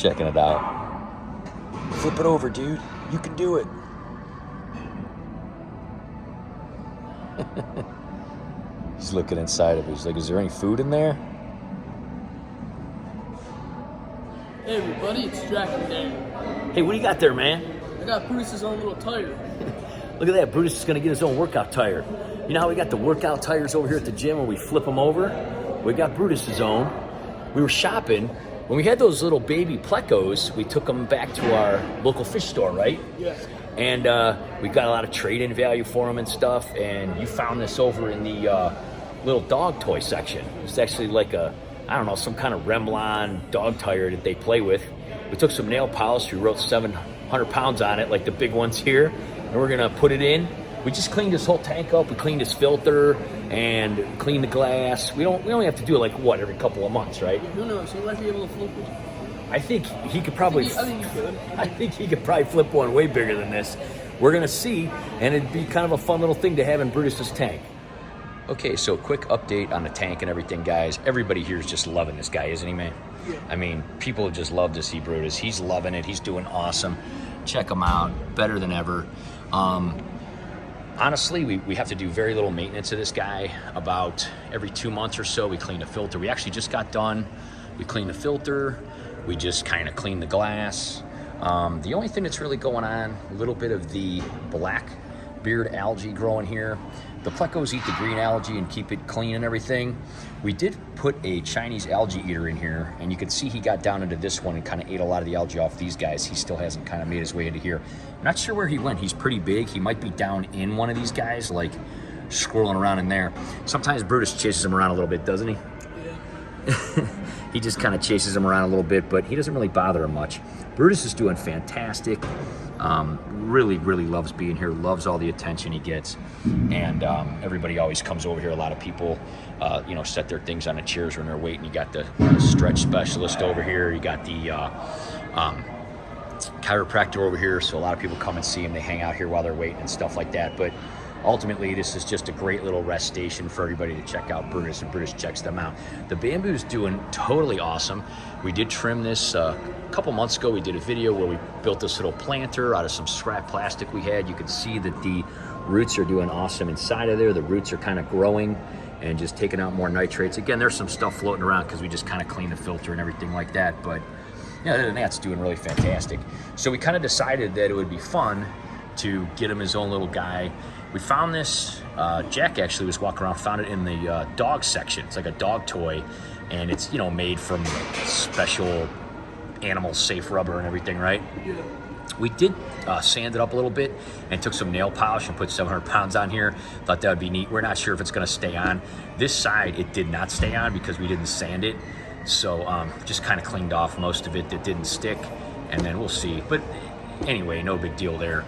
checking it out. Flip it over, dude. You can do it. He's looking inside of it. He's like, is there any food in there? Hey everybody, it's Jack and Dan. Hey, what do you got there, man? I got Brutus's own little tire. Look at that. Brutus is going to get his own workout tire. You know how we got the workout tires over here at the gym where we flip them over? We got Brutus's own. We were shopping. When we had those little baby plecos, we took them back to our local fish store, right? Yeah. And we got a lot of trade-in value for them and stuff. And you found this over in the little dog toy section. It's actually like a, I don't know, some kind of Remlon dog tire that they play with. We took some nail polish. We wrote 700 pounds on it, like the big ones here. And we're going to put it in. We just cleaned this whole tank up. We cleaned this filter and cleaned the glass. We only have to do it like, what, every couple of months, right? Who knows? He might be able to flip it. I think he could probably... I think he could. I think he could probably flip one way bigger than this. We're going to see, and it'd be kind of a fun little thing to have in Brutus's tank. Okay, so quick update on the tank and everything, guys. Everybody here is just loving this guy, isn't he, man? Yeah. I mean, people just love to see Brutus. He's loving it. He's doing awesome. Check him out. Better than ever. Honestly, we have to do very little maintenance of this guy. About every 2 months or so, we clean the filter. We actually just got done. We cleaned the filter. We just kind of cleaned the glass. The only thing that's really going on, a little bit of the black beard algae growing here. The plecos eat the green algae and keep it clean and everything. We did put a Chinese algae eater in here, and you can see he got down into this one and kind of ate a lot of the algae off these guys. He still hasn't kind of made his way into here. I'm not sure where he went. He's pretty big. He might be down in one of these guys, like squirreling around in there. Sometimes Brutus chases him around a little bit, doesn't he? Yeah. He just kind of chases him around a little bit, but he doesn't really bother him much. Brutus is doing fantastic. Really, really loves being here, loves all the attention he gets. And everybody always comes over here. A lot of people, set their things on the chairs when they're waiting. You got the stretch specialist over here. You got the chiropractor over here. So a lot of people come and see him. They hang out here while they're waiting and stuff like that. But ultimately, this is just a great little rest station for everybody to check out Brutus, and Brutus checks them out. The bamboo's doing totally awesome. We did trim this a couple months ago. We did a video where we built this little planter out of some scrap plastic we had. You can see that the roots are doing awesome inside of there. The roots are kind of growing and just taking out more nitrates. Again, there's some stuff floating around because we just kind of cleaned the filter and everything like that. But yeah, other than that, it's doing really fantastic. So we kind of decided that it would be fun to get him his own little guy. We found this, Jack actually was walking around, found it in the dog section. It's like a dog toy, and it's, made from special animal safe rubber and everything, right? Yeah. We did sand it up a little bit and took some nail polish and put 700 pounds on here. Thought that would be neat. We're not sure if it's gonna stay on. This side, it did not stay on because we didn't sand it. So just kind of cleaned off most of it that didn't stick, and then we'll see. But anyway, no big deal there.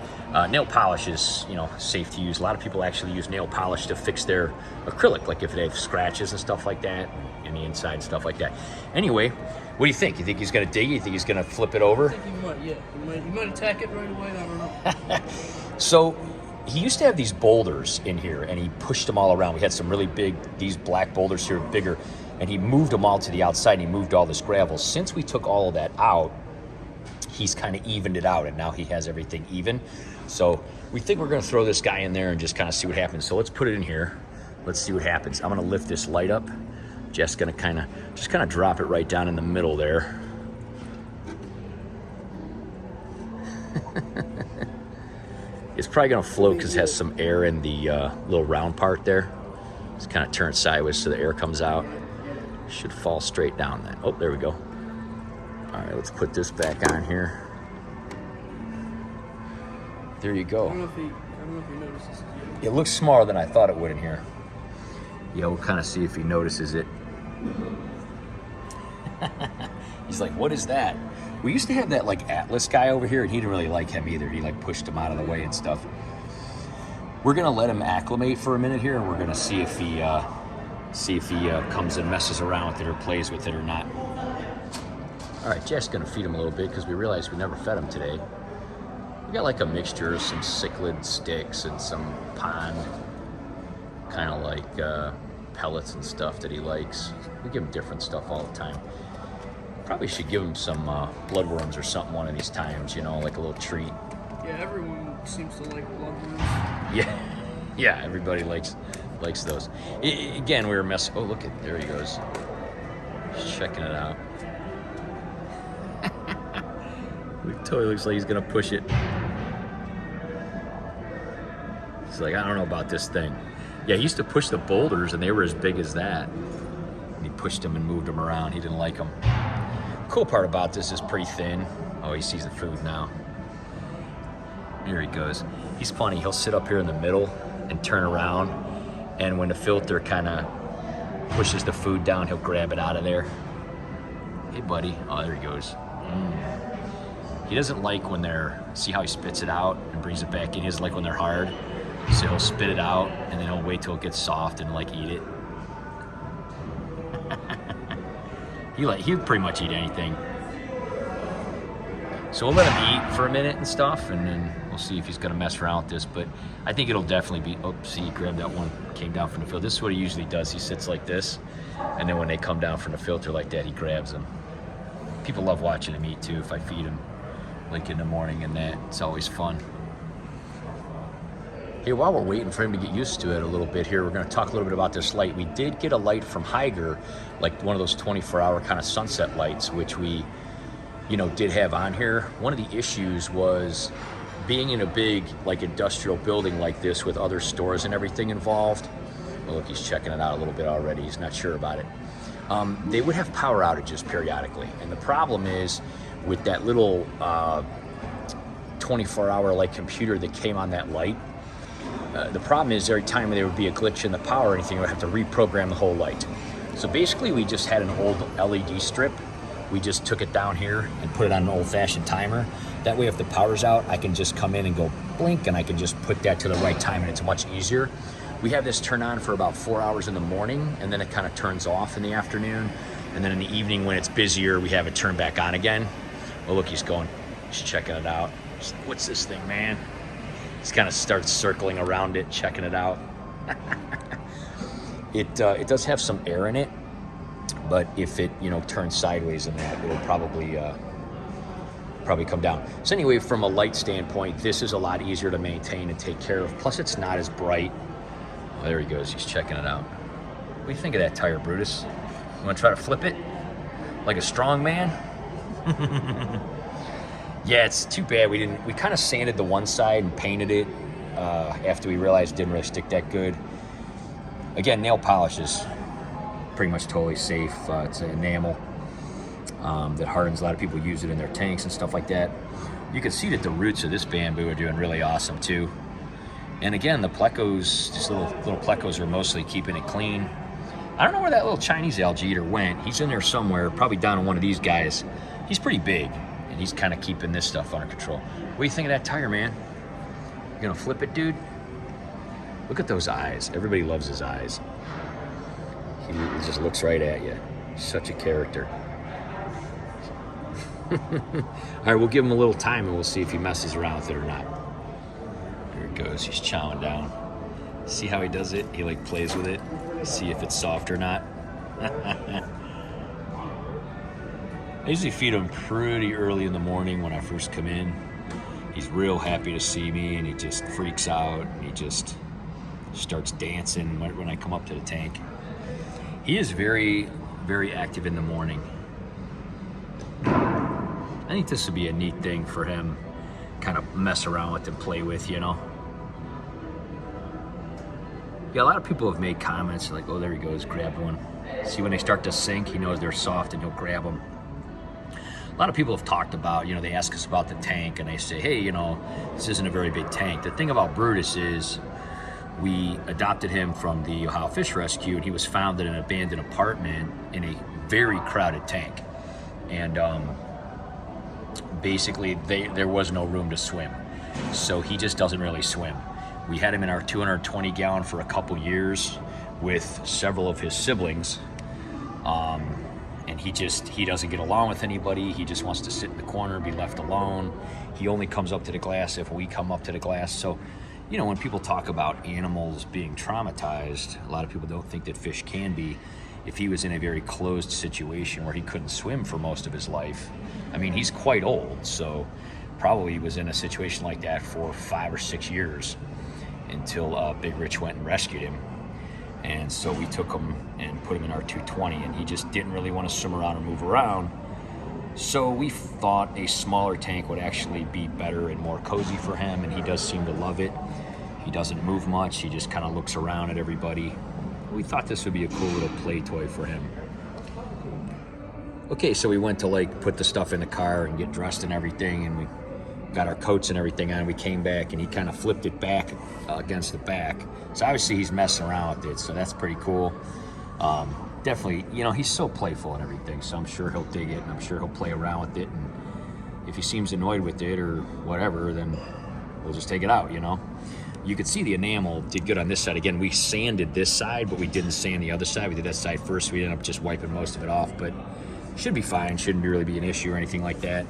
Nail polish is, safe to use. A lot of people actually use nail polish to fix their acrylic, like if they have scratches and stuff like that, and the inside stuff like that. Anyway, what do you think? You think he's gonna dig? You think he's gonna flip it over? I think he might, yeah. He might attack it right away, I don't know. So he used to have these boulders in here, and he pushed them all around. We had some really big, these black boulders here, bigger, and he moved them all to the outside, and he moved all this gravel. Since we took all of that out, he's kind of evened it out, and now he has everything even. So we think we're going to throw this guy in there and just kind of see what happens. So let's put it in here. Let's see what happens. I'm going to lift this light up. Just going to kind of drop it right down in the middle there. It's probably going to float because it has some air in the little round part there. Just kind of turn it sideways so the air comes out. Should fall straight down then. Oh, there we go. All right, let's put this back on here. There you go. I don't know if he notices it. It looks smaller than I thought it would in here. Yeah, we'll kind of see if he notices it. He's like, what is that? We used to have that like Atlas guy over here, and he didn't really like him either. He like pushed him out of the way and stuff. We're gonna let him acclimate for a minute here, and we're gonna see if he comes and messes around with it or plays with it or not. All right, Jeff's gonna feed him a little bit because we realized we never fed him today. We got like a mixture of some cichlid sticks and some pond, kind of like pellets and stuff that he likes. We give him different stuff all the time. Probably should give him some bloodworms or something one of these times, you know, like a little treat. Yeah, everyone seems to like bloodworms. Yeah, yeah, everybody likes those. Again, we were messing. Oh, look at, there he goes. He's checking it out. It totally looks like he's gonna push it. He's like, I don't know about this thing. Yeah, he used to push the boulders, and they were as big as that. And he pushed them and moved them around. He didn't like them. Cool part about this is pretty thin. Oh, he sees the food now. Here he goes. He's funny. He'll sit up here in the middle and turn around, and when the filter kind of pushes the food down, he'll grab it out of there. Hey, buddy. Oh, there he goes. He doesn't like when they're, see how he spits it out and brings it back in? He doesn't like when they're hard. So he'll spit it out, and then he'll wait till it gets soft and like eat it. He'll pretty much eat anything. So we'll let him eat for a minute and stuff, and then we'll see if he's gonna mess around with this. But I think it'll definitely be, oh, see, he grabbed that one, came down from the filter. This is what he usually does. He sits like this, and then when they come down from the filter like that, he grabs them. People love watching him eat too, if I feed him like in the morning and that. It's always fun. Hey, while we're waiting for him to get used to it a little bit here, we're going to talk a little bit about this light. We did get a light from Higer, like one of those 24-hour kind of sunset lights, which we, you know, did have on here. One of the issues was being in a big, like, industrial building like this with other stores and everything involved. Oh, look, he's checking it out a little bit already. He's not sure about it. They would have power outages periodically. And the problem is with that little 24-hour like computer that came on that light, the problem is every time there would be a glitch in the power or anything, we would have to reprogram the whole light. So basically we just had an old LED strip. We just took it down here and put it on an old-fashioned timer. That way if the power's out, I can just come in and go blink, and I can just put that to the right time, and it's much easier. We have this turn on for about 4 hours in the morning, and then it kind of turns off in the afternoon. And then in the evening when it's busier, we have it turn back on again. Oh, look, he's checking it out. What's this thing, man? Just kind of starts circling around it, checking it out. It does have some air in it, but if it, you know, turns sideways in that, it'll probably come down. So anyway, from a light standpoint, this is a lot easier to maintain and take care of. Plus, it's not as bright. Oh, there he goes. He's checking it out. What do you think of that tire, Brutus? You want to try to flip it like a strong man? Yeah, it's too bad we kind of sanded the one side and painted it after we realized it didn't really stick that good. Again, nail polish is pretty much totally safe. It's an enamel that hardens. A lot of people use it in their tanks and stuff like that. You can see that the roots of this bamboo are doing really awesome too. And again, the plecos, just little plecos, are mostly keeping it clean. I don't know where that little Chinese algae eater went. He's in there somewhere, probably down on one of these guys. He's pretty big. He's kind of keeping this stuff under control. What do you think of that tire, man? You gonna flip it, dude? Look at those eyes. Everybody loves his eyes. He just looks right at you. He's such a character. All right, we'll give him a little time and we'll see if he messes around with it or not. There it goes. He's chowing down. See how he does it? He like plays with it. See if it's soft or not. I usually feed him pretty early in the morning when I first come in. He's real happy to see me, and he just freaks out, and he just starts dancing when I come up to the tank. He is very, very active in the morning. I think this would be a neat thing for him, kind of mess around with and play with, you know? Yeah, a lot of people have made comments like, oh, there he goes, grabbed one. See, when they start to sink, he knows they're soft and he'll grab them. A lot of people have talked about, you know, they ask us about the tank and they say, hey, you know, this isn't a very big tank. The thing about Brutus is we adopted him from the Ohio Fish Rescue, and he was found in an abandoned apartment in a very crowded tank. And basically there was no room to swim. So he just doesn't really swim. We had him in our 220 gallon for a couple years with several of his siblings. And he doesn't get along with anybody. He just wants to sit in the corner and be left alone. He only comes up to the glass if we come up to the glass. So, you know, when people talk about animals being traumatized, a lot of people don't think that fish can be. if he was in a very closed situation where he couldn't swim for most of his life. I mean, he's quite old, so probably was in a situation like that for 5 or 6 years until Big Rich went and rescued him. And so we took him and put him in our 220, and he just didn't really want to swim around or move around. So we thought a smaller tank would actually be better and more cozy for him, and he does seem to love it. He doesn't move much. He just kind of looks around at everybody. We thought this would be a cool little play toy for him. Okay, so we went to like put the stuff in the car and get dressed and everything, and we got our coats and everything on. We came back and he kind of flipped it back against the back. So obviously he's messing around with it, so that's pretty cool. Definitely, you know, he's so playful and everything, so I'm sure he'll dig it, and I'm sure he'll play around with it, and if he seems annoyed with it or whatever, then we'll just take it out, you know. You could see the enamel did good on this side. Again, we sanded this side, but we didn't sand the other side. We did that side first, so we ended up just wiping most of it off, but should be fine. Shouldn't really be an issue or anything like that.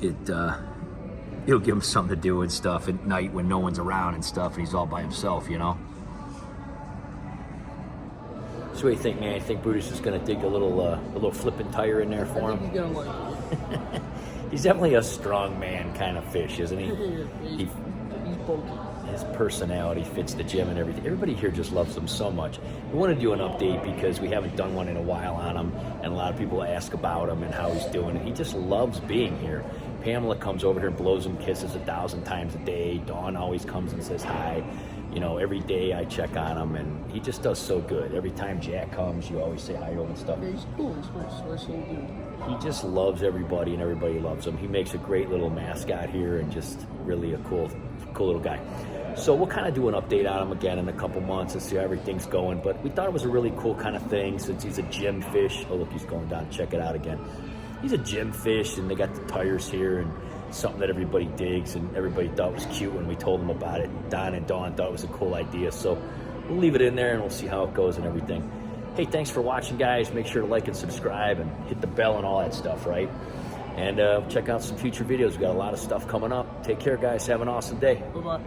It'll give him something to do and stuff at night when no one's around and stuff, and he's all by himself, you know. So what do you think, man? I think Brutus is going to dig a little flipping tire in there for him. He's gonna like it. He's definitely a strong man kind of fish, isn't he? He's bulky. His personality fits the gym and everything. Everybody here just loves him so much. We want to do an update because we haven't done one in a while on him, and a lot of people ask about him and how he's doing. And he just loves being here. Pamela comes over here and blows him kisses 1,000 times a day. Dawn always comes and says hi. You know, every day I check on him, and he just does so good. Every time Jack comes, you always say hi to him and stuff. Yeah, he's cool. He's nice little dude. He just loves everybody, and everybody loves him. He makes a great little mascot here, and just really a cool little guy. So we'll kind of do an update on him again in a couple months and see how everything's going. But we thought it was a really cool kind of thing since he's a gym fish. Oh, look, he's going down. Check it out again. He's a gym fish, and they got the tires here, and something that everybody digs, and everybody thought was cute when we told them about it. Don and Dawn thought it was a cool idea, so we'll leave it in there and we'll see how it goes and everything. Hey, thanks for watching, guys. Make sure to like and subscribe and hit the bell and all that stuff, right? And check out some future videos. We've got a lot of stuff coming up. Take care, guys. Have an awesome day. Bye-bye.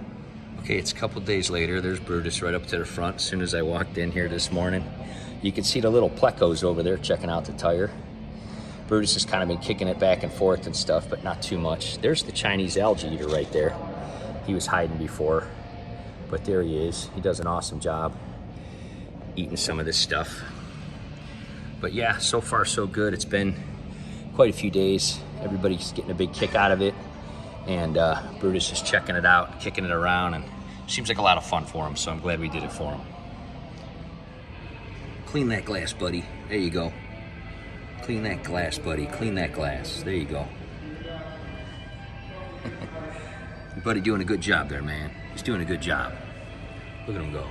Okay, it's a couple days later. There's Brutus right up to the front. As soon as I walked in here this morning, you can see the little plecos over there checking out the tire. Brutus has kind of been kicking it back and forth and stuff, but not too much. There's the Chinese algae eater right there. He was hiding before, but there he is. He does an awesome job eating some of this stuff. But yeah, so far so good. It's been quite a few days. Everybody's getting a big kick out of it, and Brutus is checking it out, kicking it around, and seems like a lot of fun for him, so I'm glad we did it for him. Clean that glass, buddy. There you go. Clean that glass, buddy. Clean that glass. There you go. Your buddy doing a good job there, man. He's doing a good job. Look at him go.